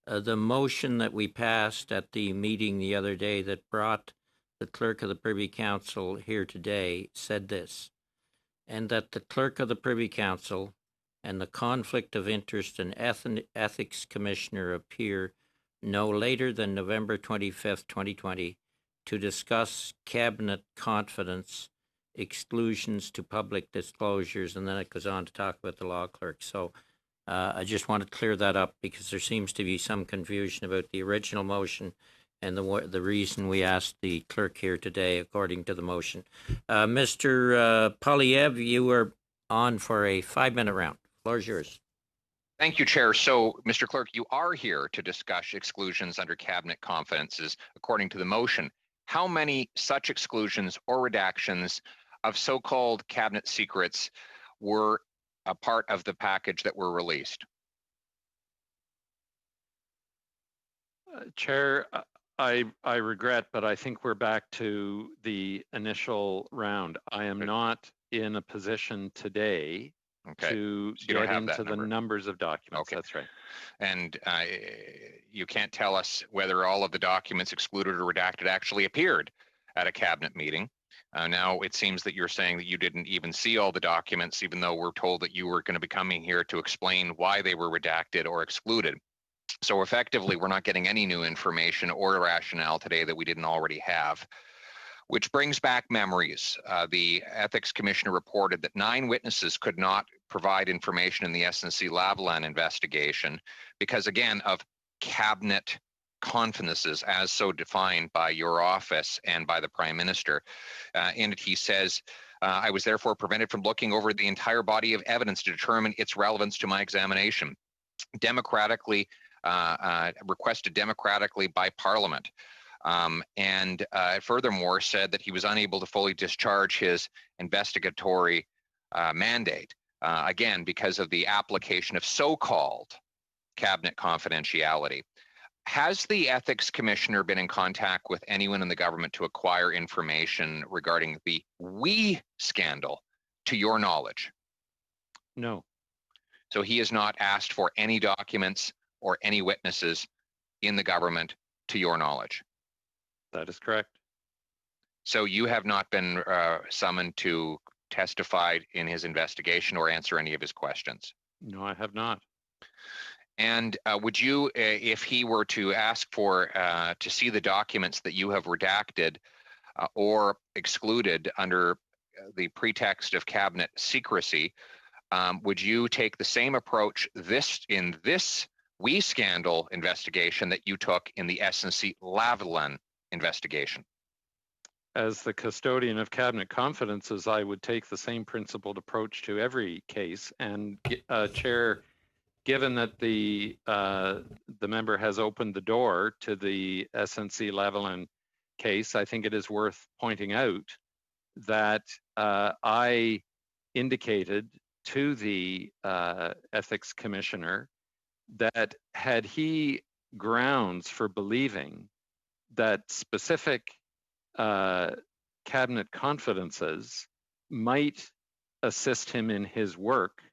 The motion that we passed at the meeting the other day that brought the clerk of the Privy Council here today said this, and that the clerk of the Privy Council and the Conflict of Interest and Ethics Commissioner appear no later than November 25th, 2020, to discuss cabinet confidence exclusions to public disclosures, and then it goes on to talk about the law clerk. So I just want to clear that up because there seems to be some confusion about the original motion and the reason we asked the clerk here today, according to the motion. Mr. Poilievre, you are on for a 5-minute round. The floor is yours. Thank you, Chair. So, Mr. Clerk, you are here to discuss exclusions under cabinet confidences, according to the motion. How many such exclusions or redactions of so-called cabinet secrets were a part of the package that were released? Chair, I regret, but I think we're back to the initial round. I am not in a position today to get into the numbers of documents. That's right. And you can't tell us whether all of the documents excluded or redacted actually appeared at a cabinet meeting. Now it seems that you're saying that you didn't even see all the documents, even though we're told that you were going to be coming here to explain why they were redacted or excluded. So effectively, we're not getting any new information or rationale today that we didn't already have. Which brings back memories. The Ethics Commissioner reported that 9 witnesses could not provide information in the SNC-Lavalin investigation because, again, of cabinet confidences as so defined by your office and by the Prime Minister. In it, he says, I was therefore prevented from looking over the entire body of evidence to determine its relevance to my examination. Requested democratically by Parliament. And furthermore said that he was unable to fully discharge his investigatory mandate, again, because of the application of so-called cabinet confidentiality. Has the Ethics Commissioner been in contact with anyone in the government to acquire information regarding the WE scandal, to your knowledge? No. So he has not asked for any documents or any witnesses in the government, to your knowledge? That is correct. So you have not been summoned to testify in his investigation or answer any of his questions? No, I have not. And would you, if he were to ask for to see the documents that you have redacted or excluded under the pretext of cabinet secrecy, would you take the same approach in this WE scandal investigation that you took in the SNC-Lavalin investigation? As the custodian of cabinet confidences, I would take the same principled approach to every case. And Chair, given that the member has opened the door to the SNC-Lavalin case, I think it is worth pointing out that I indicated to the Ethics Commissioner that had he grounds for believing that specific cabinet confidences might assist him in his work,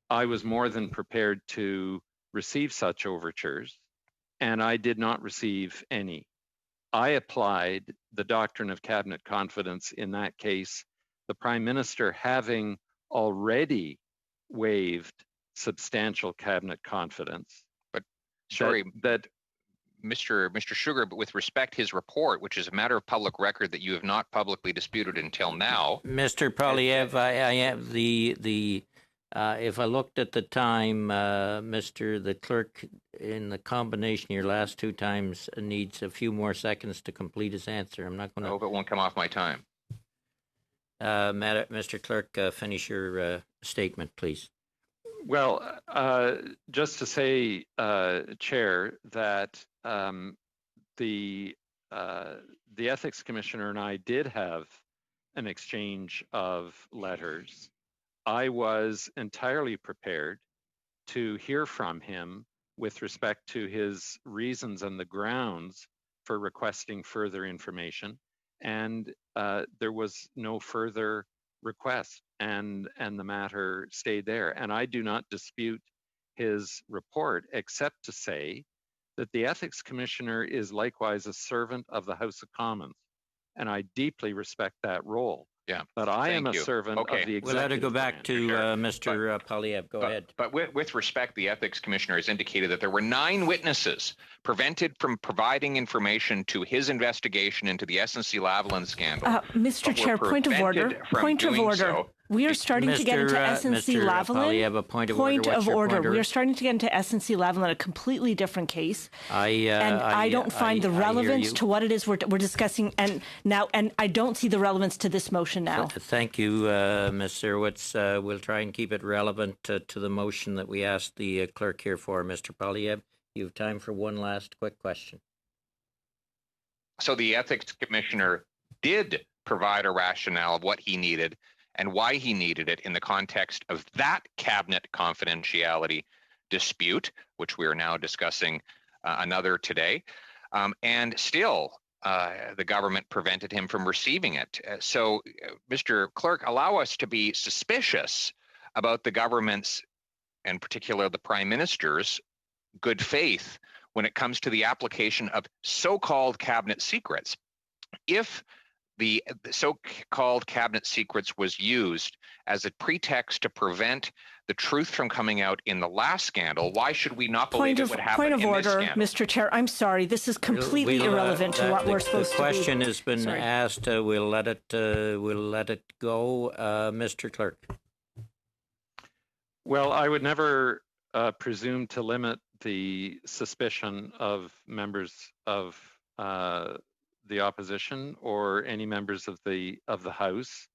I was more than prepared to receive such overtures, and I did not receive any. I applied the doctrine of cabinet confidence in that case, the Prime Minister having already waived substantial cabinet confidence. But sorry, Mr. Sugar, but with respect his report, which is a matter of public record that you have not publicly disputed until now. Mr. Poilievre, I have if I looked at the time, the clerk, in the combination of your last 2 times, needs a few more seconds to complete his answer. I'm not going to. I hope it won't come off my time. Mr. Clerk, finish your statement, please. Well, just to say, Chair, that the Ethics Commissioner and I did have an exchange of letters. I was entirely prepared to hear from him with respect to his reasons and the grounds for requesting further information, and there was no further request, and the matter stayed there. And I do not dispute his report, except to say that the Ethics Commissioner is likewise a servant of the House of Commons, and I deeply respect that role. Yeah. But I am Thank a you. servant Okay. of the executive We'll let it go back branch. to Sure. Mr. Poilievre. Go ahead. But with respect, the ethics commissioner has indicated that there were 9 witnesses prevented from providing information to his investigation into the SNC-Lavalin scandal. Mr. Chair, point of order. Point of order. So. We are starting to get into SNC-Lavalin. Poilievre, a point of order. What's your point of order? We are starting to get into SNC-Lavalin, a completely different case. I don't find the relevance to what it is we're discussing and I don't see the relevance to this motion now. Thank you, Ms. Sirwitz. We'll try and keep it relevant to the motion that we asked the clerk here for. Mr. Poilievre, you have time for one last quick question. So the ethics commissioner did provide a rationale of what he needed and why he needed it in the context of that cabinet confidentiality dispute, which we are now discussing another today. And still, the government prevented him from receiving it. So, Mr. Clerk, allow us to be suspicious about the government's, and particularly the Prime Minister's, good faith when it comes to the application of so-called cabinet secrets. If the so-called cabinet secrets was used as a pretext to prevent the truth from coming out in the last scandal, why should we not believe it would happen in this scandal? Point of order, Mr. Chair. I'm sorry. This is completely irrelevant to what we're supposed to do. The question has been asked. We'll let it go. Mr. Clerk. Well, I would never presume to limit the suspicion of members of the opposition or any members of the House,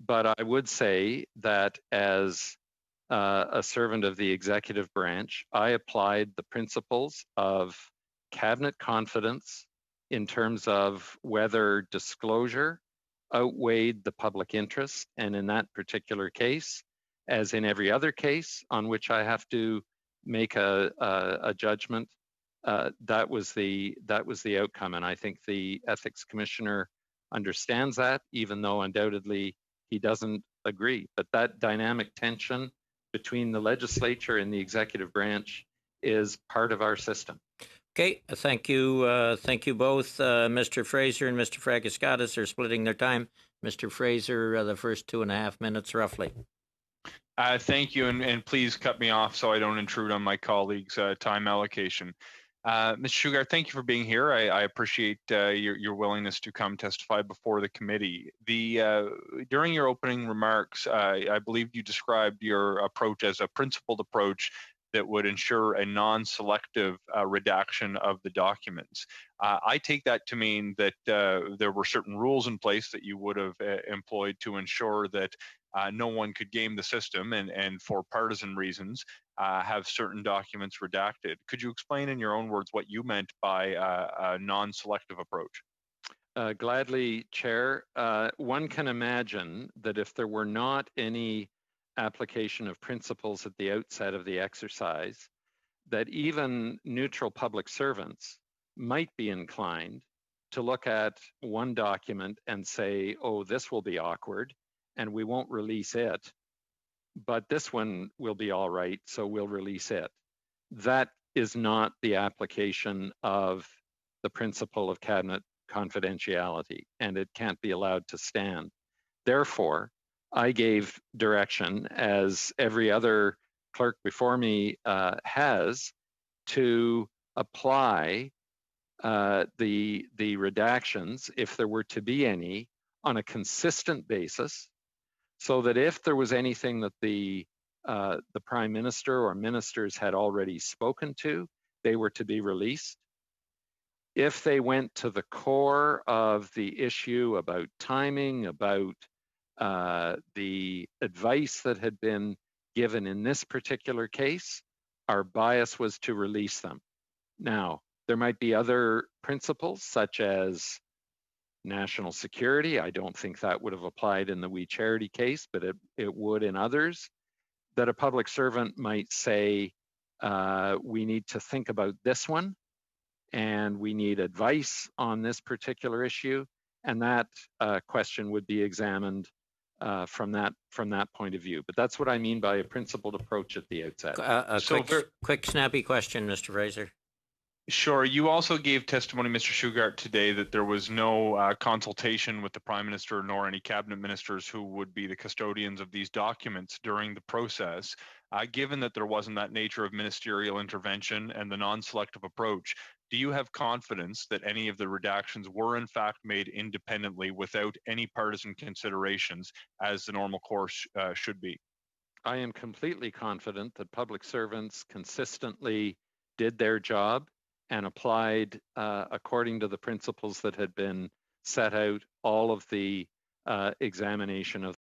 but I would say that as a servant of the executive branch, I applied the principles of cabinet confidence in terms of whether disclosure outweighed the public interest, and in that particular case, as in every other case on which I have to make a judgment, that was the outcome, and I think the ethics commissioner understands that, even though undoubtedly he doesn't agree. But that dynamic tension between the legislature and the executive branch is part of our system. Okay, thank you. Thank you both. Mr. Fraser and Mr. Fragaskatis are splitting their time. Mr. Fraser, the first 2.5 minutes roughly. Thank you, and please cut me off so I don't intrude on my colleagues' time allocation. Mr. Sugar, thank you for being here. I appreciate your willingness to come testify before the committee. During your opening remarks, I believe you described your approach as a principled approach that would ensure a non-selective redaction of the documents. I take that to mean that there were certain rules in place that you would have employed to ensure that no one could game the system and for partisan reasons have certain documents redacted. Could you explain in your own words what you meant by a non-selective approach? Gladly, Chair. One can imagine that if there were not any application of principles at the outset of the exercise, that even neutral public servants might be inclined to look at one document and say, oh, this will be awkward, and we won't release it, but this one will be all right, so we'll release it. That is not the application of the principle of cabinet confidentiality, and it can't be allowed to stand. Therefore, I gave direction, as every other clerk before me has, to apply the redactions, if there were to be any, on a consistent basis, so that if there was anything that the Prime Minister or ministers had already spoken to, they were to be released. If they went to the core of the issue about timing, about the advice that had been given in this particular case, our bias was to release them. Now, there might be other principles, such as national security. I don't think that would have applied in the We Charity case, but it would in others, that a public servant might say, we need to think about this one, and we need advice on this particular issue, and that question would be examined from that point of view. But that's what I mean by a principled approach at the outset. Quick, snappy question, Mr. Fraser. Sure. You also gave testimony, Mr. Shugart, today that there was no consultation with the Prime Minister nor any cabinet ministers who would be the custodians of these documents during the process. Given that there wasn't that nature of ministerial intervention and the non-selective approach, do you have confidence that any of the redactions were in fact made independently without any partisan considerations, as the normal course should be? I am completely confident that public servants consistently did their job and applied, according to the principles that had been set out, all of the examination of